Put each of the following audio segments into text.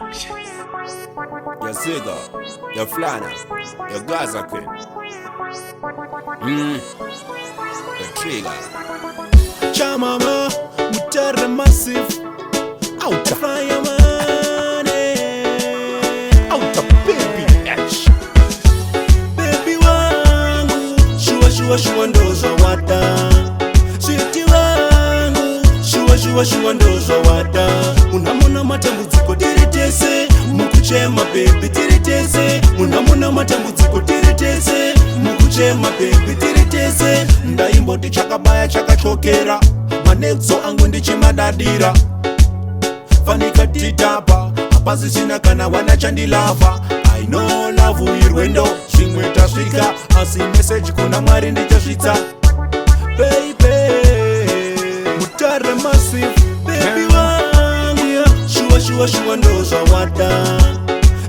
Your Ziga, your Flana, your Gaza Queen, your Trigger. Chamama, Mutare Massive, out of fire money, out of baby H. Baby wangu, shua ndozo wata. Sweetie wangu, shua ndozo wata. Unamona matambudziko tiritese, mukuchema baby tiritese. Unamona matambudziko tiritese, mukuchema baby tiritese. Ndaimboti chakabaya chakachokera, manetso angu ndichimadadira. Fanika titapa, apazisina kana wana chandilava. I know love irwendo, chimwe tasvika. Asi message kuna Mwari ndichasvitsa. Baby, Mutare Massive, baby wangu, shua ndozo wata.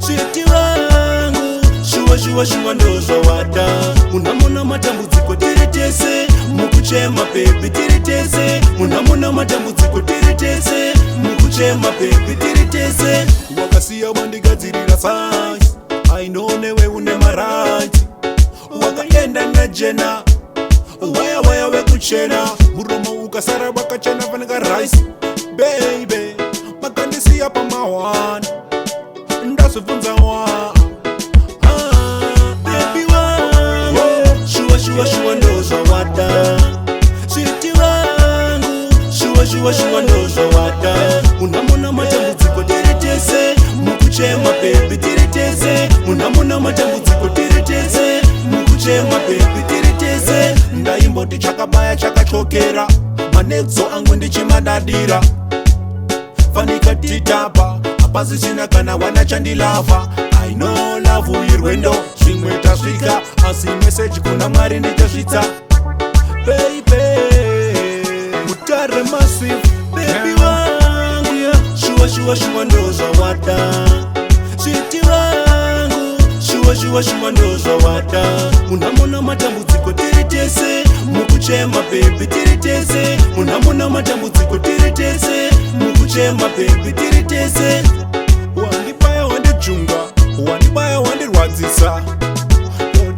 Sweetie wangu, shua ndozo wata. Unamona matambudziko tiritese, mukuchema baby tiritese. Unamona matambudziko tiritese, mukuchema baby tiritese. Wakasiya wandigadzirira size, I know newe une maraiti. Wakaenda najena, waya wekuchena. Muromo ukasara wakachena vanaka rice. Baby, makandisiya pamawana, ndazvibvunza wa. Baby wangu, shua ndozo wata. Sweetie wangu, shua ndozo wata. Unamona matambudziko tiritese, mukuchema baby tiritese. Unamona matambudziko tiritese, mukuchema baby tiritese. Ndaimboti chakabaya chakachokera, manetso angu ndichimadadira. Fanika titapa, apazisina kana wana chandilava. I know love irwendo, chimwe tasvika. Asi message kuna Mwari ndichasvitsa. Baby, Mutare Massive, baby wangu, shua ndozo wata. Sweetie wangu, shua ndozo wata. Unamona matambudziko tiritese, mukuchema baby tiritese. Unamona matambudziko tiritese, mukuchema baby tiritese. Wandibaya wandijunga, wandibaya wandirwadzisa.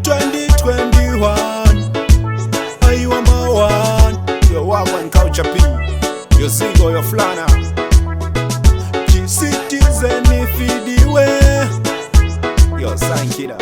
2021, you are my one. Your Wagwan Culture P, your Ziga, your Flana. Citizen if you the way, your sign killer.